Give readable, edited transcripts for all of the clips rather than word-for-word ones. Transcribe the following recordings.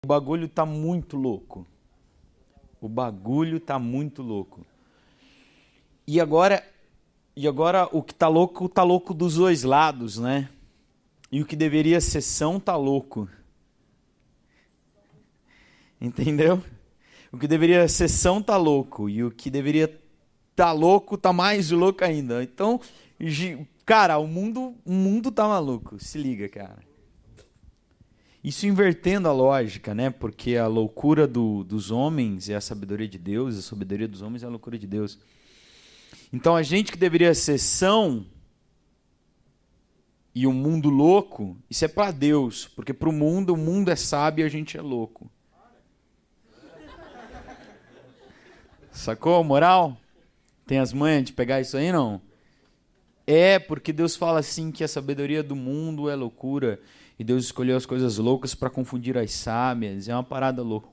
O bagulho tá muito louco. O bagulho tá muito louco. E agora o que tá louco dos dois lados, né? E o que deveria ser são tá louco. Entendeu? O que deveria ser são tá louco. E o que deveria tá louco tá mais louco ainda. Então, cara, o mundo tá maluco. Se liga, cara. Isso invertendo a lógica, né? Porque a loucura dos homens é a sabedoria de Deus, a sabedoria dos homens é a loucura de Deus. Então a gente que deveria ser são e o mundo louco, isso é para Deus, porque para o mundo é sábio e a gente é louco. Sacou a moral? Tem as manhas de pegar isso aí, não? É, porque Deus fala assim que a sabedoria do mundo é loucura. E Deus escolheu as coisas loucas para confundir as sábias. É uma parada louca.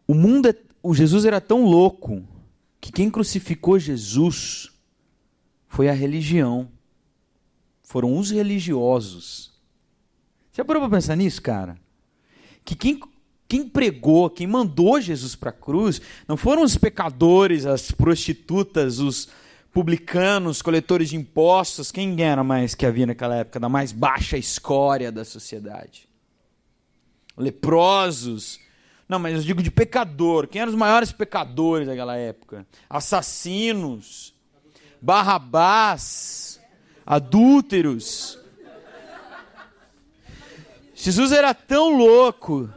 O Jesus era tão louco que quem crucificou Jesus foi a religião. Foram os religiosos. Já parou para pensar nisso, cara? Que quem pregou, quem mandou Jesus para a cruz, não foram os pecadores, as prostitutas, os publicanos, coletores de impostos. Quem era mais que havia naquela época, da mais baixa escória da sociedade? Leprosos. Não, mas eu digo de pecador. Quem eram os maiores pecadores daquela época? Assassinos, Barrabás, adúlteros. Jesus era tão louco.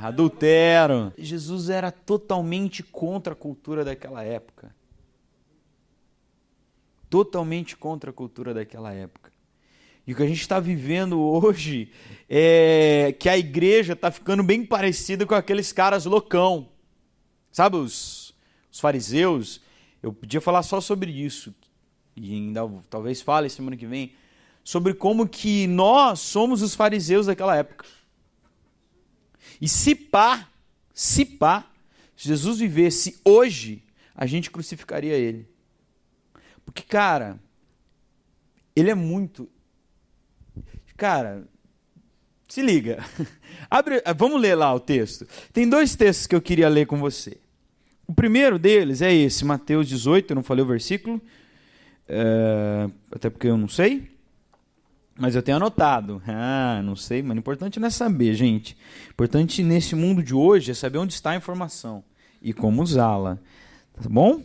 Adultério. Jesus era totalmente contra a cultura daquela época. Totalmente contra a cultura daquela época. E o que a gente está vivendo hoje é que a igreja está ficando bem parecida com aqueles caras loucão. Sabe os fariseus? Eu podia falar só sobre isso. E ainda talvez fale semana que vem. Sobre como que nós somos os fariseus daquela época. E se Jesus vivesse hoje, a gente crucificaria ele. Porque, cara, ele é muito... Cara, se liga. Vamos ler lá o texto. Tem dois textos que eu queria ler com você. O primeiro deles é esse, Mateus 18, eu não falei o versículo, até porque eu não sei, mas eu tenho anotado. Não sei, mas o importante não é saber, gente. O importante nesse mundo de hoje é saber onde está a informação e como usá-la. Tá bom?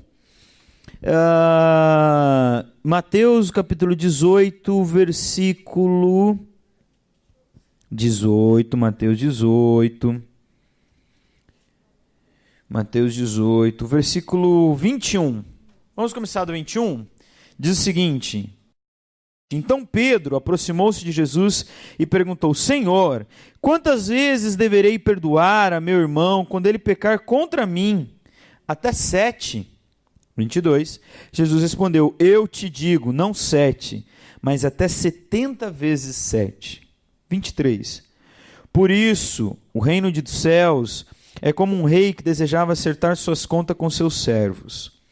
Mateus capítulo 18, versículo 18, Mateus 18, versículo 21. Vamos começar do 21? Diz o seguinte: Então Pedro aproximou-se de Jesus e perguntou: Senhor, quantas vezes deverei perdoar a meu irmão quando ele pecar contra mim? Até 7. 22. Jesus respondeu: Eu te digo, não 7, mas até 70 vezes 7. 23. Por isso, o reino dos céus é como um rei que desejava acertar suas contas com seus servos.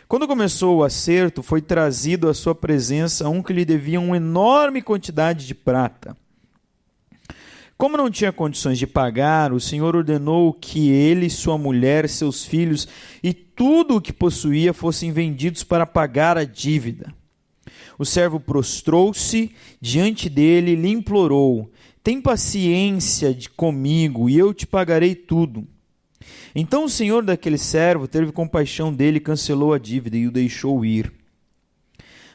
Quando começou o acerto, foi trazido à sua presença um que lhe devia uma enorme quantidade de prata. Como não tinha condições de pagar, o Senhor ordenou que ele, sua mulher, seus filhos e tudo o que possuía fossem vendidos para pagar a dívida. O servo prostrou-se diante dele e lhe implorou: Tem paciência comigo e eu te pagarei tudo. Então o senhor daquele servo teve compaixão dele e cancelou a dívida e o deixou ir.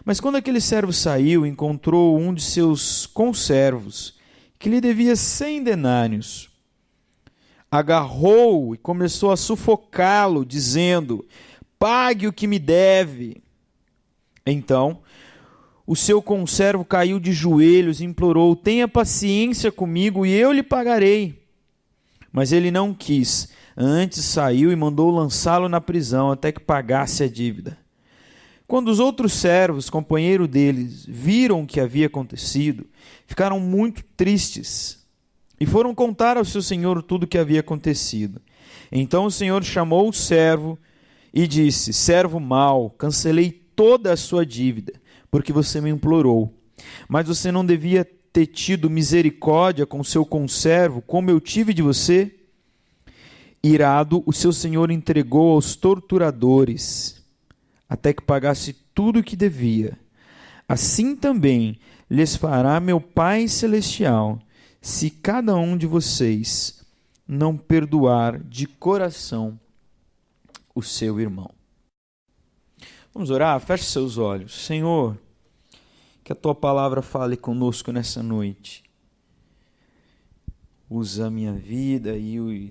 Mas quando aquele servo saiu, encontrou um de seus conservos que lhe devia 100 denários. Agarrou-o e começou a sufocá-lo, dizendo: Pague o que me deve. Então o seu conservo caiu de joelhos e implorou: Tenha paciência comigo e eu lhe pagarei. Mas ele não quis. Antes saiu e mandou lançá-lo na prisão até que pagasse a dívida. Quando os outros servos, companheiros deles, viram o que havia acontecido, ficaram muito tristes e foram contar ao seu senhor tudo o que havia acontecido. Então o senhor chamou o servo e disse: Servo mau, cancelei toda a sua dívida, porque você me implorou. Mas você não devia ter tido misericórdia com seu conservo, como eu tive de você? Irado, o seu senhor entregou aos torturadores, até que pagasse tudo o que devia. Assim também lhes fará meu Pai Celestial, se cada um de vocês não perdoar de coração o seu irmão. Vamos orar? Feche seus olhos. Senhor, que a Tua palavra fale conosco nessa noite. Usa a minha vida e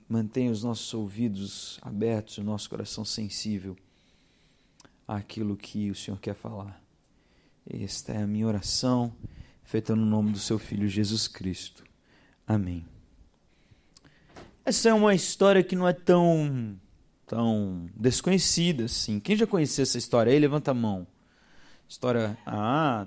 mantenha os nossos ouvidos abertos, o nosso coração sensível àquilo que o Senhor quer falar. Esta é a minha oração, feita no nome do Seu Filho Jesus Cristo. Amém. Essa é uma história que não é tão desconhecida assim. Quem já conhecia essa história aí, levanta a mão. História,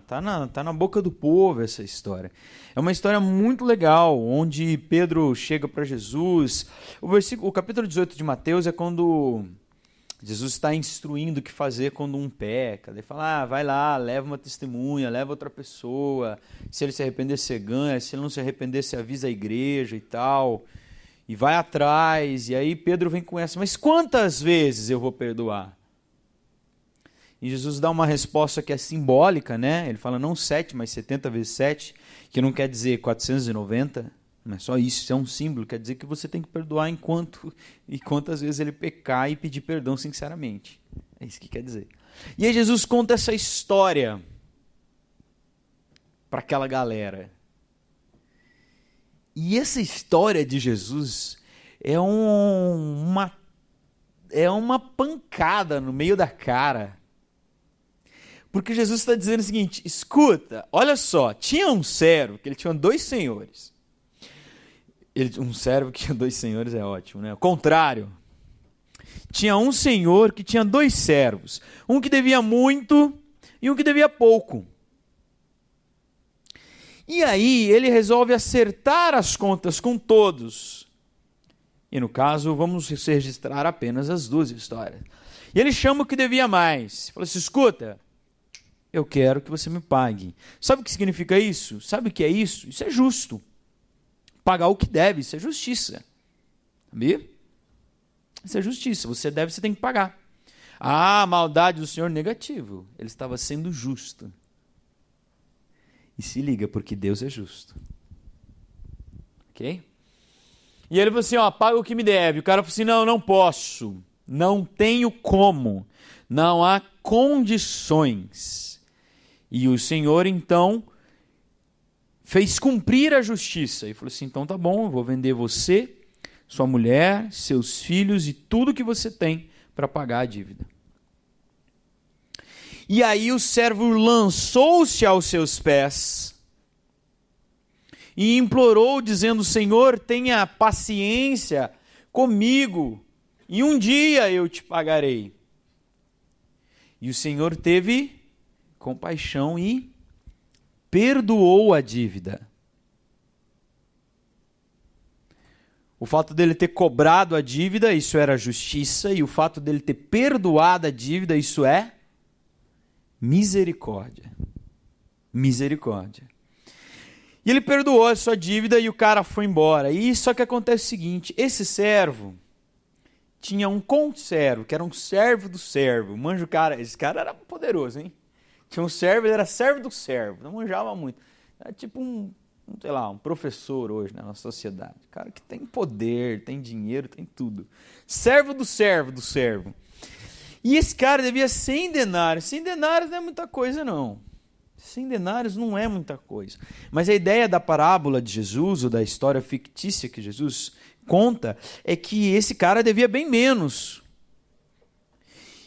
tá na boca do povo essa história. É uma história muito legal, onde Pedro chega para Jesus. O capítulo 18 de Mateus é quando Jesus está instruindo o que fazer quando um peca. Ele fala, vai lá, leva uma testemunha, leva outra pessoa. Se ele se arrepender, você ganha. Se ele não se arrepender, você avisa a igreja e tal. E vai atrás. E aí Pedro vem com essa, mas quantas vezes eu vou perdoar? E Jesus dá uma resposta que é simbólica, né? Ele fala não 7, mas 70 vezes 7, que não quer dizer 490, não é só isso, isso é um símbolo, quer dizer que você tem que perdoar quantas vezes ele pecar e pedir perdão sinceramente. É isso que quer dizer. E aí Jesus conta essa história para aquela galera. E essa história de Jesus é uma pancada no meio da cara. Porque Jesus está dizendo o seguinte, escuta, olha só, tinha um servo que ele tinha 2 senhores. Um servo que tinha 2 senhores é ótimo, né? O contrário. Tinha um senhor que tinha 2 servos. Um que devia muito e um que devia pouco. E aí ele resolve acertar as contas com todos. E no caso, vamos registrar apenas as 2 histórias. E ele chama o que devia mais. Fala assim, escuta, eu quero que você me pague. Sabe o que significa isso? Sabe o que é isso? Isso é justo. Pagar o que deve, isso é justiça. Sabia? Isso é justiça. Você deve, você tem que pagar. A maldade do Senhor, negativo. Ele estava sendo justo. E se liga, porque Deus é justo. Ok? E ele falou assim, paga o que me deve. O cara falou assim, não posso. Não tenho como. Não há condições. E o Senhor, então, fez cumprir a justiça. E falou assim, então tá bom, eu vou vender você, sua mulher, seus filhos e tudo que você tem para pagar a dívida. E aí o servo lançou-se aos seus pés e implorou, dizendo, Senhor, tenha paciência comigo e um dia eu te pagarei. E o Senhor teve compaixão e perdoou a dívida. O fato dele ter cobrado a dívida, isso era justiça, e o fato dele ter perdoado a dívida, isso é misericórdia. Misericórdia. E ele perdoou a sua dívida e o cara foi embora. E só que acontece o seguinte, esse servo tinha um conservo, que era um servo do servo. Manja o cara, esse cara era poderoso, hein? Tinha um servo, ele era servo do servo, não manjava muito. Era tipo um professor hoje, né, na sociedade. Cara que tem poder, tem dinheiro, tem tudo. Servo do servo do servo. E esse cara devia 100 denários. 100 denários não é muita coisa, não. 100 denários não é muita coisa. Mas a ideia da parábola de Jesus, ou da história fictícia que Jesus conta, é que esse cara devia bem menos.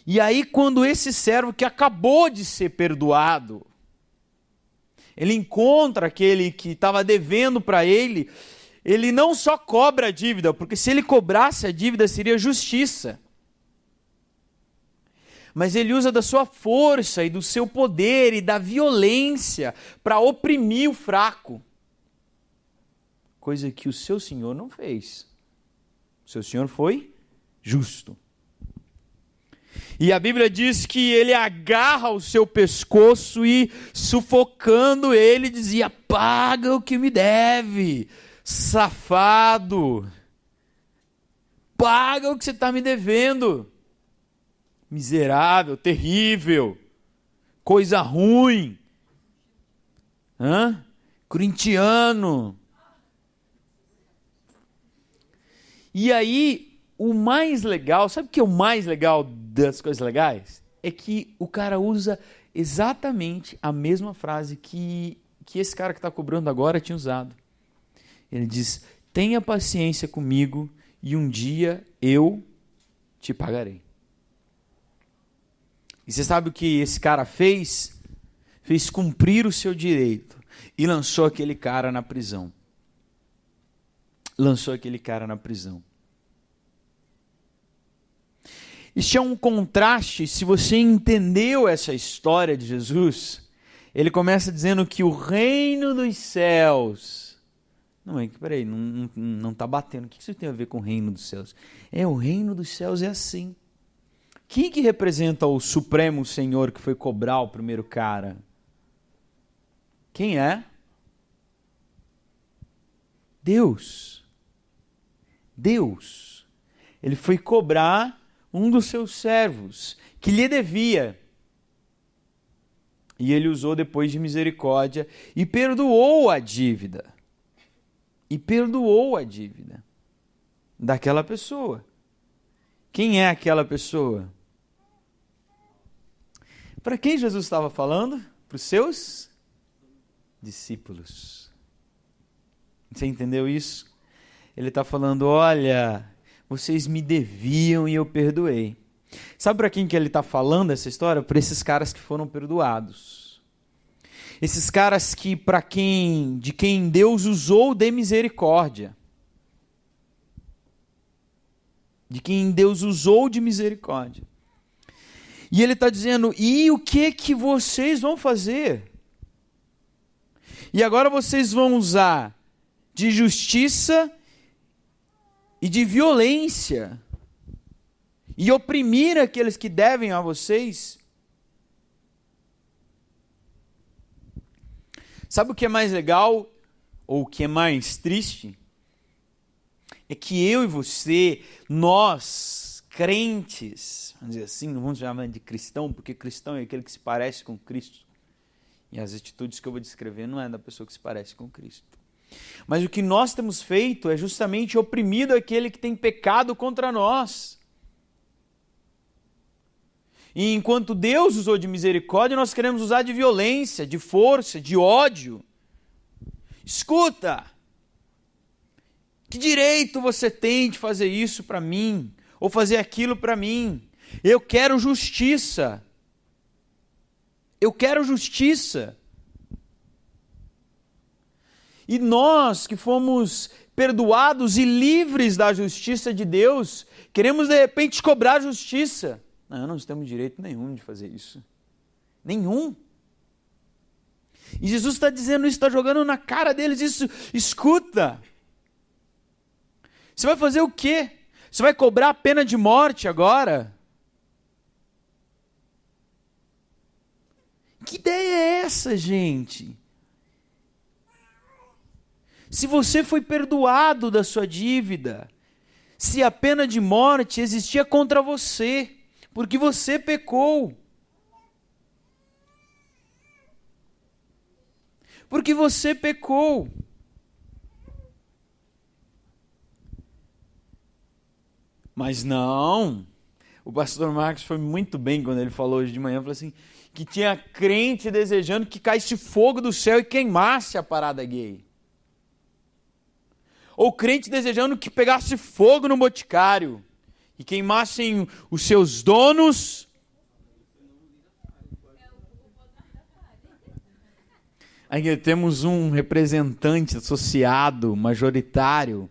E aí, quando esse servo que acabou de ser perdoado, ele encontra aquele que estava devendo para ele, ele não só cobra a dívida, porque se ele cobrasse a dívida seria justiça. Mas ele usa da sua força e do seu poder e da violência para oprimir o fraco. Coisa que o seu Senhor não fez. O seu Senhor foi justo. E a Bíblia diz que ele agarra o seu pescoço e, sufocando ele, dizia: paga o que me deve, safado. Paga o que você está me devendo. Miserável, terrível, coisa ruim. Corintiano. E aí, o mais legal, sabe o que é o mais legal das coisas legais? É que o cara usa exatamente a mesma frase que esse cara que está cobrando agora tinha usado. Ele diz: tenha paciência comigo e um dia eu te pagarei. E você sabe o que esse cara fez? Fez cumprir o seu direito e lançou aquele cara na prisão. Lançou aquele cara na prisão. Isso é um contraste. Se você entendeu essa história de Jesus, ele começa dizendo que o reino dos céus... Não, peraí, não está batendo. O que isso tem a ver com o reino dos céus? O reino dos céus é assim. Quem que representa o Supremo Senhor que foi cobrar o primeiro cara? Quem é? Deus. Deus. Ele foi cobrar um dos seus servos, que lhe devia. E ele usou depois de misericórdia e perdoou a dívida. E perdoou a dívida daquela pessoa. Quem é aquela pessoa? Para quem Jesus estava falando? Para os seus discípulos. Você entendeu isso? Ele está falando: olha, vocês me deviam e eu perdoei. Sabe para quem que ele está falando essa história? Para esses caras que foram perdoados. Esses caras que de quem Deus usou de misericórdia. De quem Deus usou de misericórdia. E ele está dizendo: e o que vocês vão fazer? E agora vocês vão usar de justiça e de violência e oprimir aqueles que devem a vocês? Sabe o que é mais legal, ou o que é mais triste? É que eu e você, nós, crentes, vamos dizer assim, não vamos chamar de cristão, porque cristão é aquele que se parece com Cristo. E as atitudes que eu vou descrever não é da pessoa que se parece com Cristo. Mas o que nós temos feito é justamente oprimido aquele que tem pecado contra nós. E enquanto Deus usou de misericórdia, nós queremos usar de violência, de força, de ódio. Escuta! Que direito você tem de fazer isso para mim? Ou fazer aquilo para mim? Eu quero justiça. Eu quero justiça. E nós que fomos perdoados e livres da justiça de Deus, queremos de repente cobrar justiça. Não, nós não temos direito nenhum de fazer isso. Nenhum. E Jesus está dizendo isso, está jogando na cara deles isso. Escuta. Você vai fazer o quê? Você vai cobrar a pena de morte agora? Que ideia é essa, gente? Se você foi perdoado da sua dívida, se a pena de morte existia contra você, porque você pecou. Porque você pecou. Mas não. O pastor Marcos foi muito bem quando ele falou hoje de manhã, falou assim, que tinha crente desejando que caísse fogo do céu e queimasse a parada gay. Ou crente desejando que pegasse fogo no boticário e queimassem os seus donos. Aí temos um representante associado, majoritário.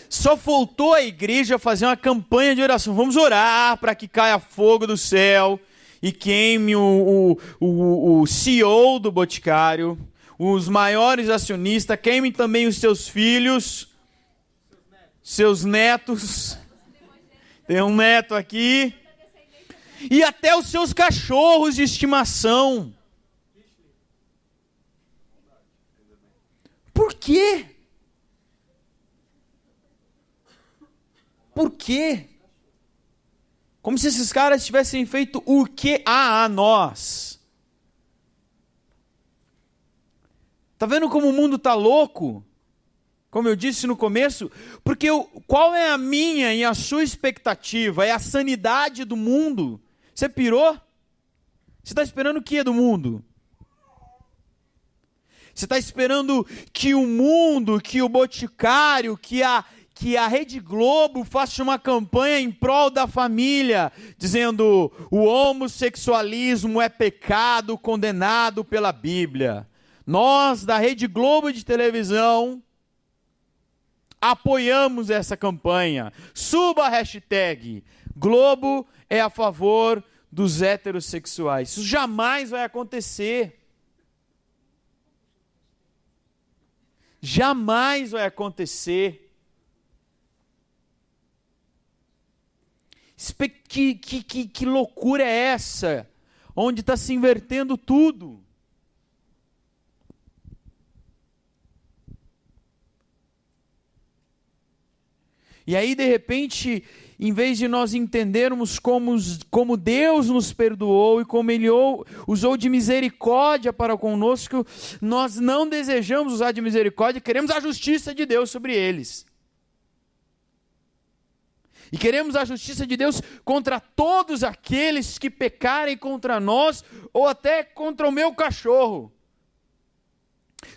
Só faltou a igreja fazer uma campanha de oração. Vamos orar para que caia fogo do céu e queime o CEO do boticário, os maiores acionistas, queimem também os seus filhos, seus netos. Tem um neto aqui. E até os seus cachorros de estimação. Por quê? Por quê? Como se esses caras tivessem feito o que a nós. Tá vendo como o mundo tá louco? Como eu disse no começo, porque qual é a minha e a sua expectativa? É a sanidade do mundo? Você pirou? Você está esperando o que do mundo? Você está esperando que o mundo, que o Boticário, que a Rede Globo faça uma campanha em prol da família, dizendo o homossexualismo é pecado condenado pela Bíblia. Nós, da Rede Globo de televisão, apoiamos essa campanha. Suba a hashtag Globo é a favor dos heterossexuais. Isso jamais vai acontecer. Jamais vai acontecer. Que loucura é essa? Onde está se invertendo tudo. E aí, de repente, em vez de nós entendermos como Deus nos perdoou e como Ele usou de misericórdia para conosco, nós não desejamos usar de misericórdia, queremos a justiça de Deus sobre eles. E queremos a justiça de Deus contra todos aqueles que pecarem contra nós, ou até contra o meu cachorro.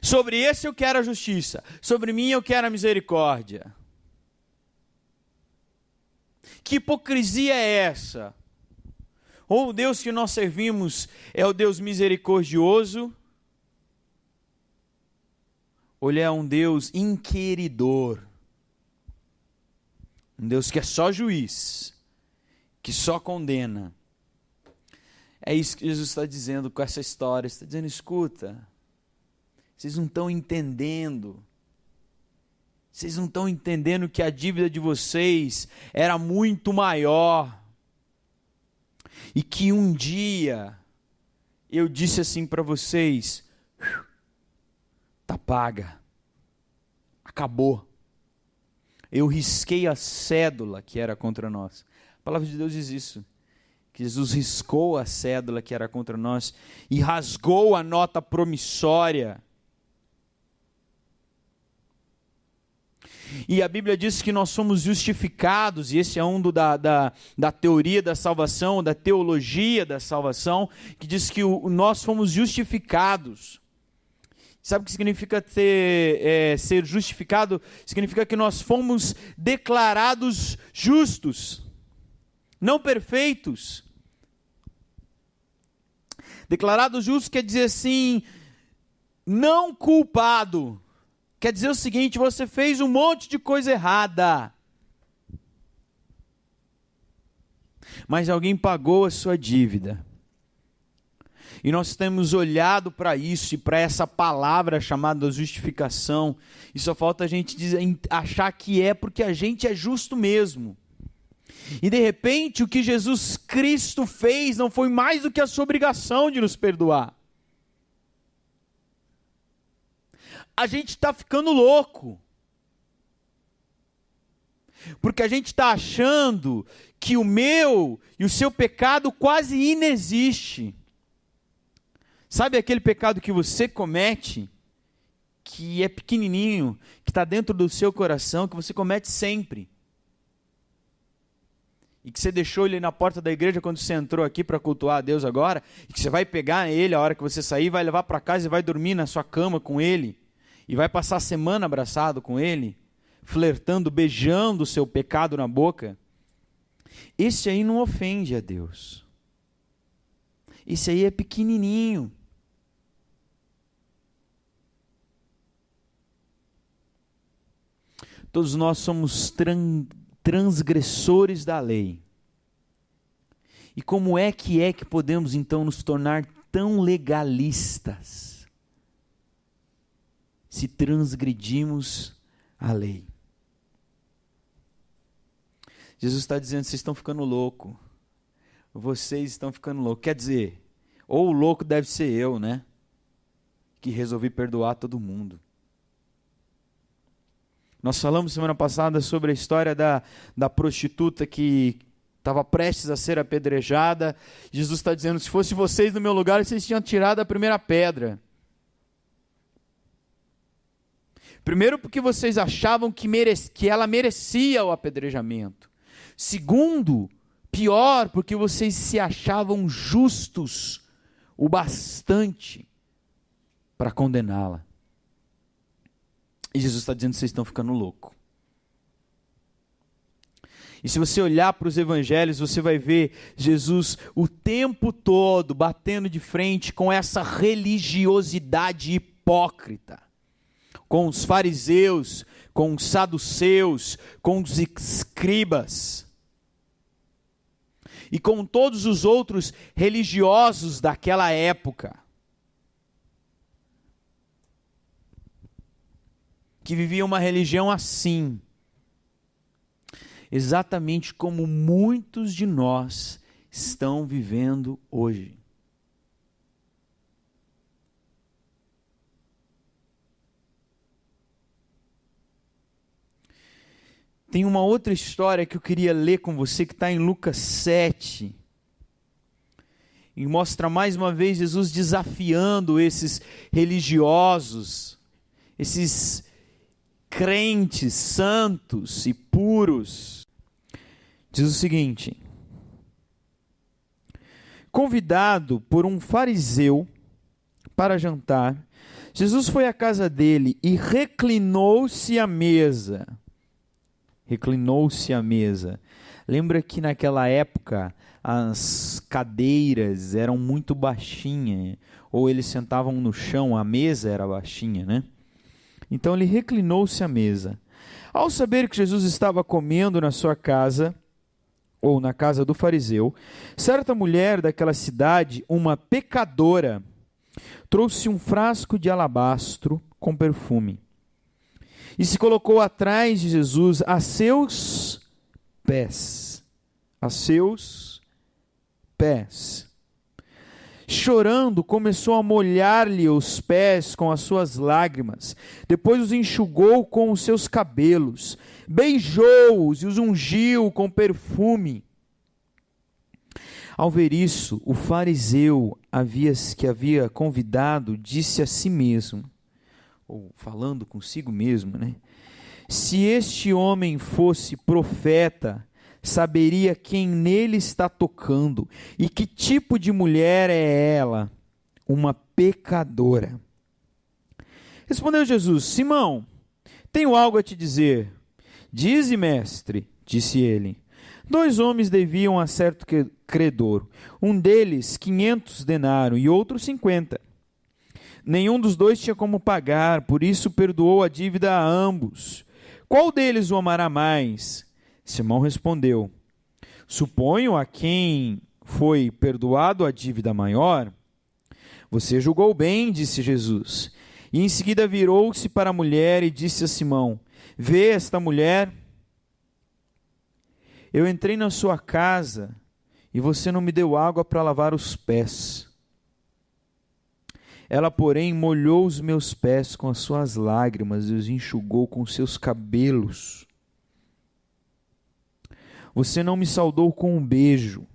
Sobre esse eu quero a justiça, sobre mim eu quero a misericórdia. Que hipocrisia é essa? Ou o Deus que nós servimos é o Deus misericordioso, ou Ele é um Deus inquiridor, um Deus que é só juiz, que só condena. É isso que Jesus está dizendo com essa história. Ele está dizendo, escuta, vocês não estão entendendo. Vocês não estão entendendo que a dívida de vocês era muito maior. E que um dia eu disse assim para vocês, tá paga. Acabou. Eu risquei a cédula que era contra nós. A palavra de Deus diz isso. Que Jesus riscou a cédula que era contra nós e rasgou a nota promissória. E a Bíblia diz que nós somos justificados, e esse é um da teoria da salvação, da teologia da salvação, que diz que nós fomos justificados. Sabe o que significa ser justificado? Significa que nós fomos declarados justos, não perfeitos. Declarados justos quer dizer assim, não culpado. Quer dizer o seguinte, você fez um monte de coisa errada, mas alguém pagou a sua dívida. E nós temos olhado para isso e para essa palavra chamada justificação, e só falta a gente achar que é porque a gente é justo mesmo. E de repente o que Jesus Cristo fez não foi mais do que a sua obrigação de nos perdoar. A gente está ficando louco. Porque a gente está achando que o meu e o seu pecado quase inexiste. Sabe aquele pecado que você comete, que é pequenininho, que está dentro do seu coração, que você comete sempre? E que você deixou ele na porta da igreja quando você entrou aqui para cultuar a Deus agora, e que você vai pegar ele a hora que você sair, vai levar para casa e vai dormir na sua cama com ele, e vai passar a semana abraçado com ele, flertando, beijando o seu pecado na boca. Esse aí não ofende a Deus. Esse aí é pequenininho. Todos nós somos transgressores da lei. E como é que podemos então nos tornar tão legalistas? se transgredimos a lei. Jesus está dizendo, vocês estão ficando loucos. Vocês estão ficando loucos. Quer dizer, ou o louco deve ser eu, né? Que resolvi perdoar todo mundo. Nós falamos semana passada sobre a história da prostituta que estava prestes a ser apedrejada. Jesus está dizendo, se fosse vocês no meu lugar, vocês tinham tirado a primeira pedra. Primeiro porque vocês achavam que ela merecia o apedrejamento. Segundo, pior, porque vocês se achavam justos o bastante para condená-la. E Jesus está dizendo que vocês estão ficando loucos. E se você olhar para os evangelhos, você vai ver Jesus o tempo todo batendo de frente com essa religiosidade hipócrita. Com os fariseus, com os saduceus, com os escribas. E com todos os outros religiosos daquela época. Que viviam uma religião assim. Exatamente como muitos de nós estão vivendo hoje. Tem uma outra história que eu queria ler com você, que está em Lucas 7. E mostra mais uma vez Jesus desafiando esses religiosos, esses crentes santos e puros. Diz o seguinte: convidado por um fariseu para jantar, Jesus foi à casa dele e reclinou-se à mesa. Reclinou-se à mesa. Lembra que naquela época as cadeiras eram muito baixinhas, ou eles sentavam no chão, a mesa era baixinha, né? Então ele reclinou-se à mesa. Ao saber que Jesus estava comendo na sua casa, ou na casa do fariseu, certa mulher daquela cidade, uma pecadora, trouxe um frasco de alabastro com perfume e se colocou atrás de Jesus a seus pés. A seus pés. Chorando, começou a molhar-lhe os pés com as suas lágrimas. Depois os enxugou com os seus cabelos. Beijou-os e os ungiu com perfume. Ao ver isso, o fariseu que havia convidado disse a si mesmo, ou falando consigo mesmo, né? Se este homem fosse profeta, saberia quem nele está tocando e que tipo de mulher é ela, uma pecadora. Respondeu Jesus: Simão, tenho algo a te dizer. Dize, mestre, disse ele. 2 homens deviam a certo credor, um deles 500 denários e outro 50. Nenhum dos dois tinha como pagar, por isso perdoou a dívida a ambos. Qual deles o amará mais? Simão respondeu: suponho a quem foi perdoado a dívida maior. Você julgou bem, disse Jesus. E em seguida virou-se para a mulher e disse a Simão: vê esta mulher? Eu entrei na sua casa e você não me deu água para lavar os pés. Ela, porém, molhou os meus pés com as suas lágrimas e os enxugou com os seus cabelos. Você não me saudou com um beijo,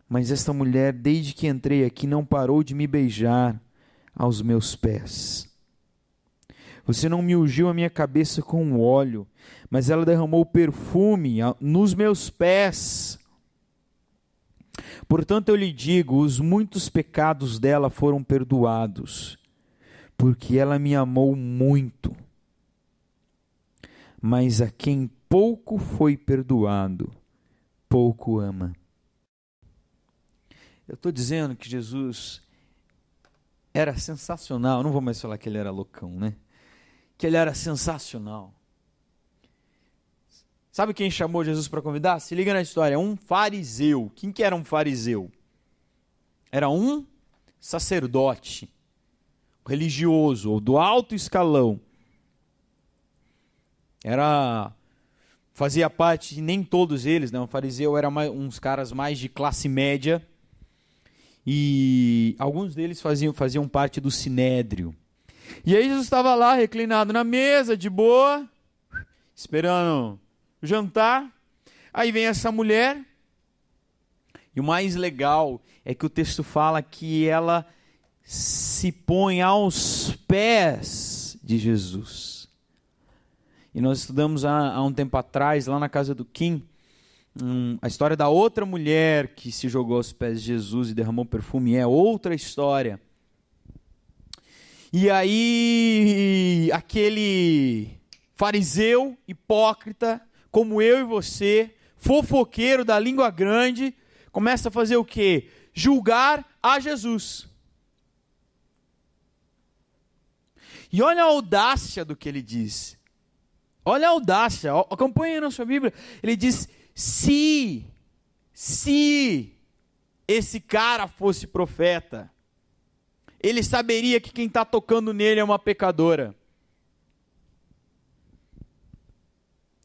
mas esta mulher, desde que entrei aqui, não parou de me beijar aos meus pés. Você não me ungiu a minha cabeça com óleo, mas ela derramou perfume nos meus pés. Portanto, eu lhe digo, os muitos pecados dela foram perdoados, porque ela me amou muito. Mas a quem pouco foi perdoado, pouco ama. Eu estou dizendo que Jesus era sensacional. Não vou mais falar que ele era loucão, né? Que ele era sensacional. Sabe quem chamou Jesus para convidar? Se liga na história, um fariseu. Quem que era um fariseu? Era um sacerdote, religioso, ou do alto escalão. Fazia parte de nem todos eles, né? O fariseu era uns caras mais de classe média, e alguns deles faziam parte do sinédrio. E aí Jesus estava lá, reclinado na mesa, de boa, esperando o jantar. Aí vem essa mulher, e o mais legal é que o texto fala que ela se põe aos pés de Jesus. E nós estudamos há um tempo atrás, lá na casa do Kim, a história da outra mulher que se jogou aos pés de Jesus e derramou perfume. É outra história. E aí, aquele fariseu hipócrita, como eu e você, fofoqueiro da língua grande, começa a fazer o quê? Julgar a Jesus. E olha a audácia do que ele diz. Olha a audácia, acompanhe na sua Bíblia. Ele diz, se esse cara fosse profeta, ele saberia que quem está tocando nele é uma pecadora.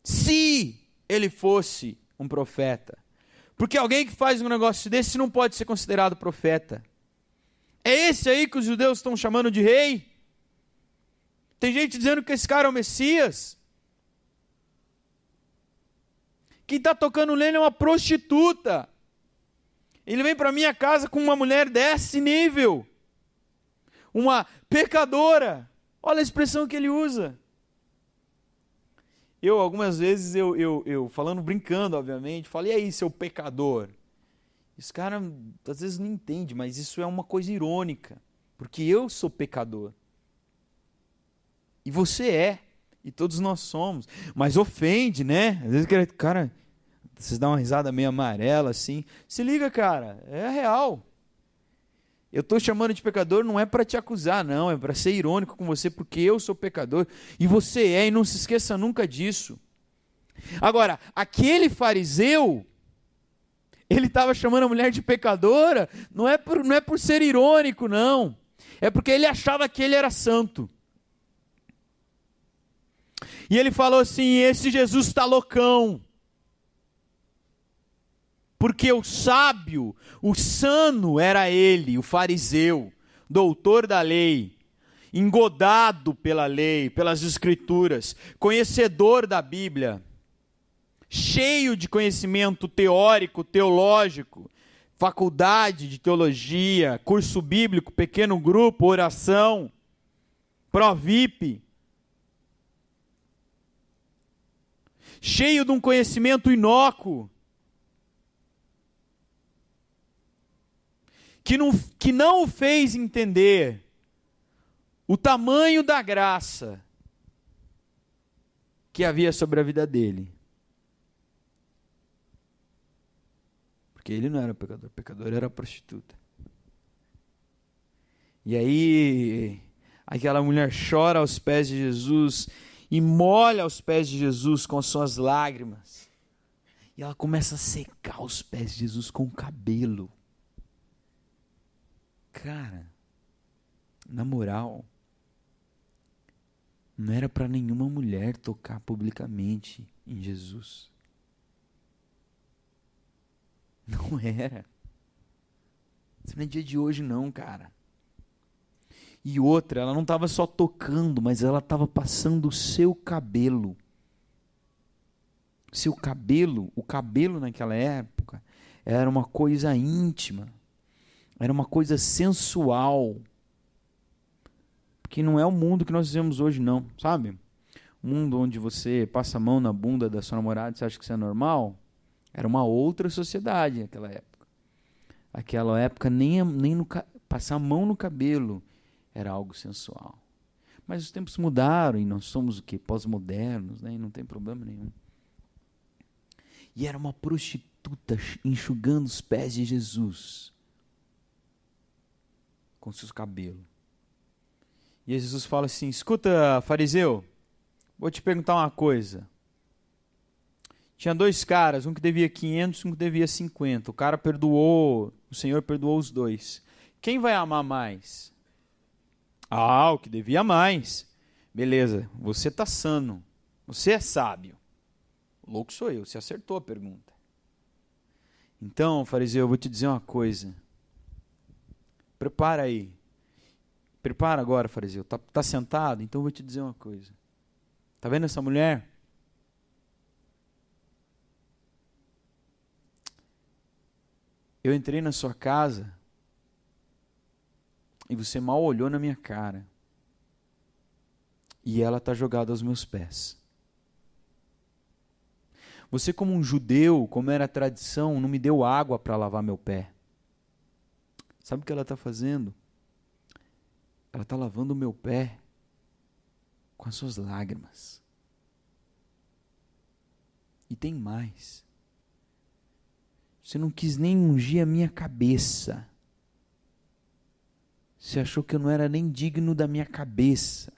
Se ele fosse um profeta. Porque alguém que faz um negócio desse não pode ser considerado profeta. É esse aí que os judeus estão chamando de rei? Tem gente dizendo que esse cara é o Messias. Quem está tocando nele é uma prostituta. Ele vem para minha casa com uma mulher desse nível. Uma pecadora. Olha a expressão que ele usa. Algumas vezes, falando, brincando, obviamente, falo, e aí, seu pecador? Esse cara, às vezes, não entende, mas isso é uma coisa irônica. Porque eu sou pecador. E você é. E todos nós somos. Mas ofende, né? Às vezes, cara, vocês dão uma risada meio amarela, assim. Se liga, cara, é real. Eu estou chamando de pecador não é para te acusar, não. É para ser irônico com você, porque eu sou pecador. E você é, e não se esqueça nunca disso. Agora, aquele fariseu, ele estava chamando a mulher de pecadora, não é por ser irônico, não. É porque ele achava que ele era santo. E ele falou assim, esse Jesus está loucão. Porque o sábio, o sano era ele, o fariseu, doutor da lei, engodado pela lei, pelas escrituras, conhecedor da Bíblia, cheio de conhecimento teórico, teológico, faculdade de teologia, curso bíblico, pequeno grupo, oração, Provip, cheio de um conhecimento inócuo, que não o fez entender o tamanho da graça que havia sobre a vida dele. Porque ele não era pecador, o pecador era a prostituta. E aí, aquela mulher chora aos pés de Jesus e molha aos pés de Jesus com as suas lágrimas. E ela começa a secar os pés de Jesus com o cabelo. Cara, na moral, não era para nenhuma mulher tocar publicamente em Jesus. Não era. Isso não é dia de hoje não, cara. E outra, ela não estava só tocando, mas ela estava passando o seu cabelo. Seu cabelo, o cabelo naquela época, era uma coisa íntima. Era uma coisa sensual. Porque não é o mundo que nós vivemos hoje, não. Sabe? O mundo onde você passa a mão na bunda da sua namorada e você acha que isso é normal. Era uma outra sociedade naquela época. Aquela época, passar a mão no cabelo era algo sensual. Mas os tempos mudaram e nós somos o quê? Pós-modernos, né? E não tem problema nenhum. E era uma prostituta enxugando os pés de Jesus com seus cabelos. E aí Jesus fala assim, escuta, fariseu, vou te perguntar uma coisa. Tinha 2 caras, um que devia 500, um que devia 50. O cara perdoou, o Senhor perdoou os 2. Quem vai amar mais? Ah, o que devia mais. Beleza, você está sano. Você é sábio. O louco sou eu, você acertou a pergunta. Então, fariseu, eu vou te dizer uma coisa. Prepara aí. Prepara agora, fariseu. Tá sentado? Então eu vou te dizer uma coisa. Tá vendo essa mulher? Eu entrei na sua casa e você mal olhou na minha cara. E ela está jogada aos meus pés. Você, como um judeu, como era a tradição, não me deu água para lavar meu pé. Sabe o que ela está fazendo? Ela está lavando o meu pé com as suas lágrimas. E tem mais. Você não quis nem ungir a minha cabeça. Você achou que eu não era nem digno da minha cabeça.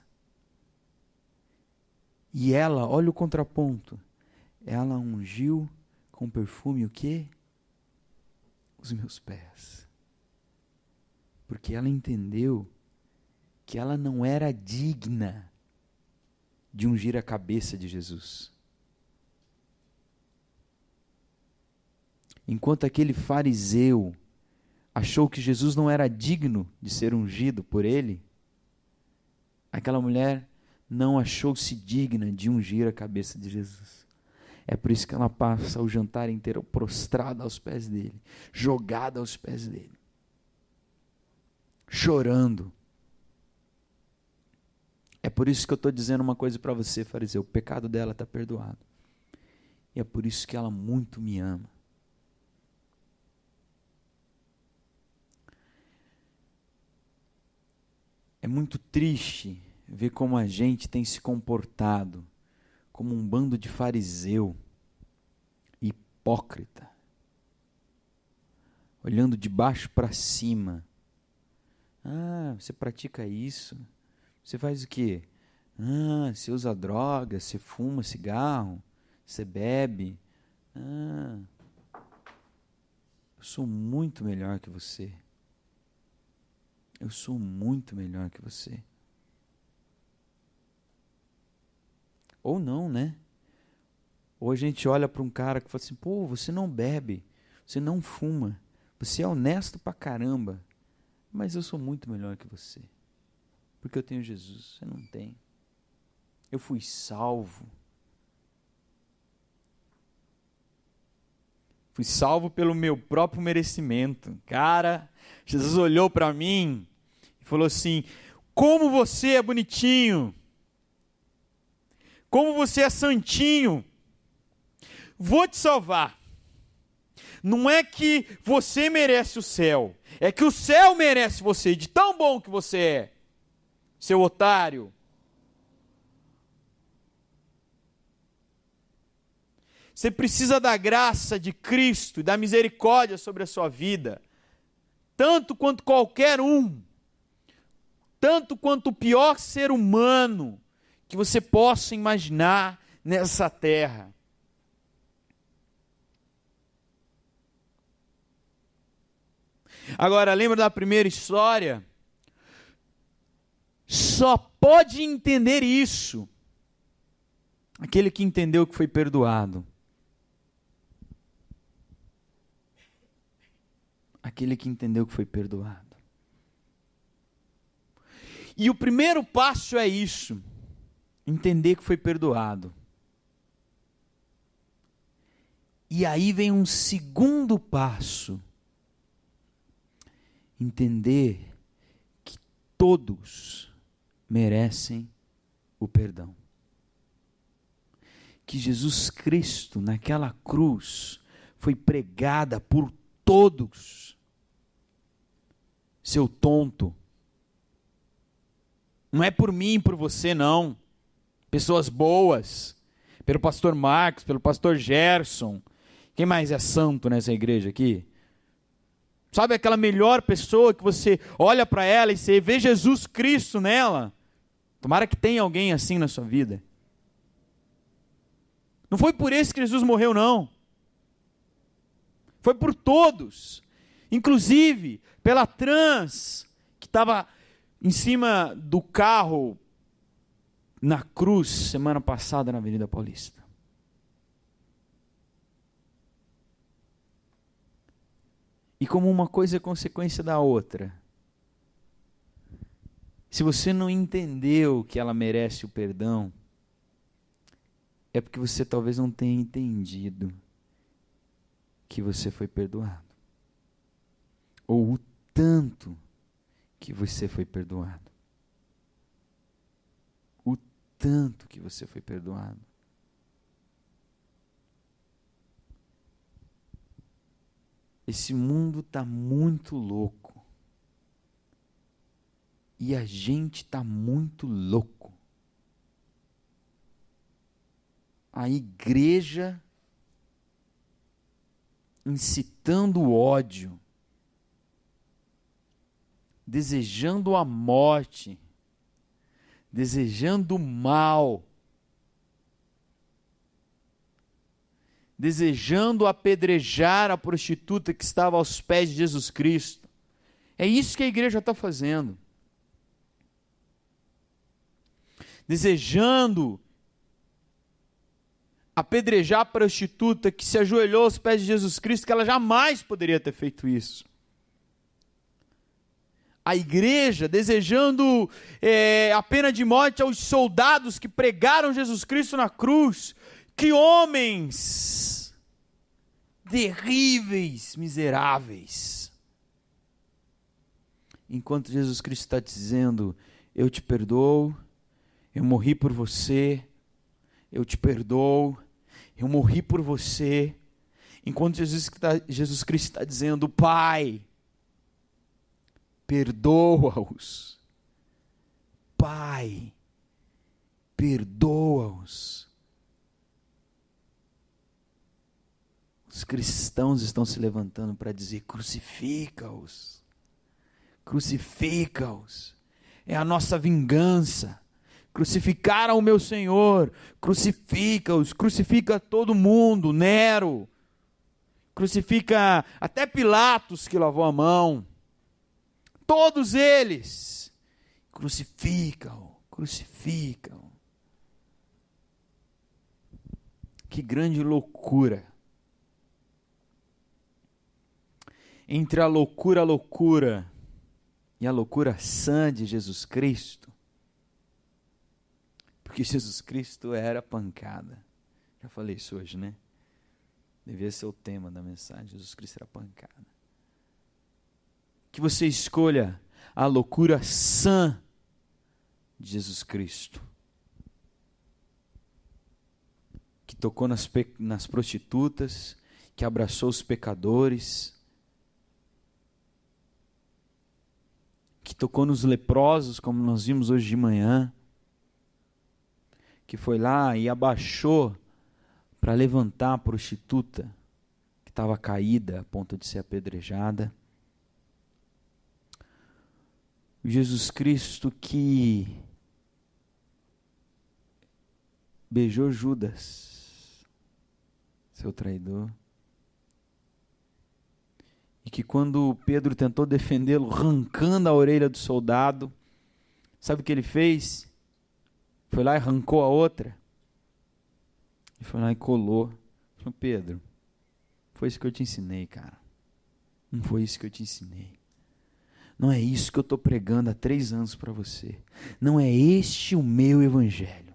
E ela, olha o contraponto. Ela ungiu com perfume o quê? Os meus pés. Porque ela entendeu que ela não era digna de ungir a cabeça de Jesus. Enquanto aquele fariseu achou que Jesus não era digno de ser ungido por ele, aquela mulher não achou-se digna de ungir a cabeça de Jesus. É por isso que ela passa o jantar inteiro prostrada aos pés dele, jogada aos pés dele, chorando. É por isso que eu estou dizendo uma coisa para você, fariseu, o pecado dela está perdoado. E é por isso que ela muito me ama. É muito triste ver como a gente tem se comportado como um bando de fariseu, hipócrita, olhando de baixo para cima. Ah, você pratica isso? Você faz o quê? Ah, você usa droga, você fuma cigarro, você bebe. Ah, eu sou muito melhor que você. Eu sou muito melhor que você. Ou não, né? Ou a gente olha para um cara que fala assim, pô, você não bebe, você não fuma, você é honesto pra caramba, mas eu sou muito melhor que você. Porque eu tenho Jesus, você não tem. Eu fui salvo. Fui salvo pelo meu próprio merecimento. Cara, Jesus olhou para mim e falou assim, como você é bonitinho. Como você é santinho, vou te salvar. Não é que você merece o céu, é que o céu merece você, de tão bom que você é, seu otário. Você precisa da graça de Cristo, da misericórdia sobre a sua vida, tanto quanto qualquer um, tanto quanto o pior ser humano que você possa imaginar nessa terra. Agora, lembra da primeira história? Só pode entender isso aquele que entendeu que foi perdoado. Aquele que entendeu que foi perdoado. E o primeiro passo é isso. Entender que foi perdoado. E aí vem um segundo passo. Entender que todos merecem o perdão. Que Jesus Cristo, naquela cruz, foi pregada por todos. Seu tonto. Não é por mim, por você, não. Pessoas boas, pelo pastor Marcos, pelo pastor Gerson. Quem mais é santo nessa igreja aqui? Sabe aquela melhor pessoa que você olha para ela e você vê Jesus Cristo nela? Tomara que tenha alguém assim na sua vida. Não foi por esse que Jesus morreu, não. Foi por todos. Inclusive pela trans, que estava em cima do carro na cruz, semana passada na Avenida Paulista. E como uma coisa é consequência da outra, se você não entendeu que ela merece o perdão, é porque você talvez não tenha entendido que você foi perdoado. Ou o tanto que você foi perdoado. O tanto que você foi perdoado. Esse mundo está muito louco. E a gente está muito louco. A igreja incitando o ódio, desejando a morte, desejando o mal, desejando apedrejar a prostituta que estava aos pés de Jesus Cristo. É isso que a igreja está fazendo. Desejando apedrejar a prostituta que se ajoelhou aos pés de Jesus Cristo, que ela jamais poderia ter feito isso. A igreja desejando a pena de morte aos soldados que pregaram Jesus Cristo na cruz. Que homens terríveis, miseráveis. Enquanto Jesus Cristo está dizendo, eu te perdoo, eu morri por você, eu te perdoo, eu morri por você. Enquanto Jesus Cristo está dizendo, Pai, perdoa-os. Pai, perdoa-os. Os cristãos estão se levantando para dizer, crucifica-os. Crucifica-os. É a nossa vingança. Crucificaram o meu Senhor, crucifica-os, crucifica todo mundo, Nero, crucifica até Pilatos que lavou a mão, todos eles, crucificam. Que grande loucura. Entre a loucura e a loucura sã de Jesus Cristo, porque Jesus Cristo era pancada. Já falei isso hoje, né? Devia ser o tema da mensagem. Jesus Cristo era pancada. Que você escolha a loucura sã de Jesus Cristo. Que tocou nas prostitutas, que abraçou os pecadores, que tocou nos leprosos, como nós vimos hoje de manhã, que foi lá e abaixou para levantar a prostituta que estava caída a ponto de ser apedrejada. Jesus Cristo que beijou Judas, seu traidor, e que quando Pedro tentou defendê-lo, arrancando a orelha do soldado, sabe o que ele fez? Foi lá e arrancou a outra. E foi lá e colou. Falou, Pedro, foi isso que eu te ensinei, cara. Não foi isso que eu te ensinei. Não é isso que eu estou pregando há 3 anos para você. Não é este o meu evangelho.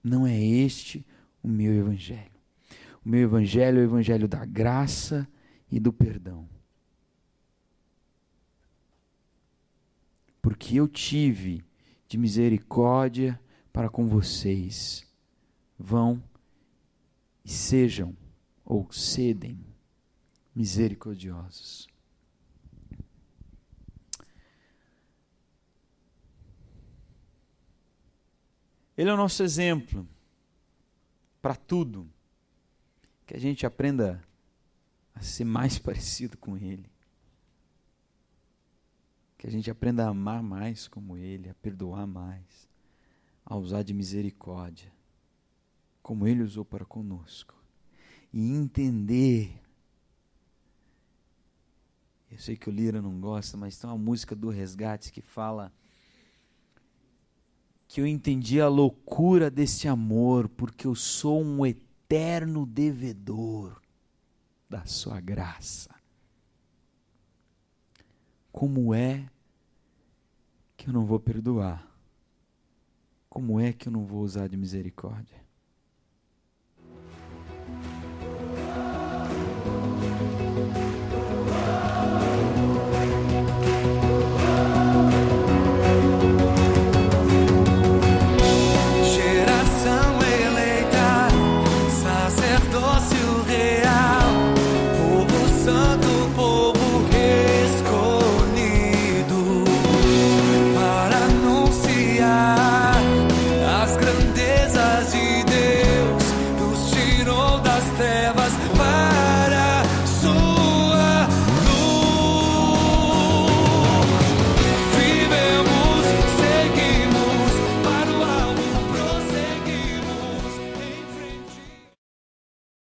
Não é este o meu evangelho. O meu evangelho é o evangelho da graça e do perdão. Porque eu tive de misericórdia para com vocês. Vão e sejam ou cedem misericordiosos. Ele é o nosso exemplo para tudo. Que a gente aprenda a ser mais parecido com Ele. Que a gente aprenda a amar mais como Ele, a perdoar mais, a usar de misericórdia, como Ele usou para conosco. E entender Eu sei que o Lira não gosta, mas tem uma música do Resgate que fala que eu entendi a loucura desse amor, porque eu sou um eterno devedor da sua graça. Como é que eu não vou perdoar? Como é que eu não vou usar de misericórdia?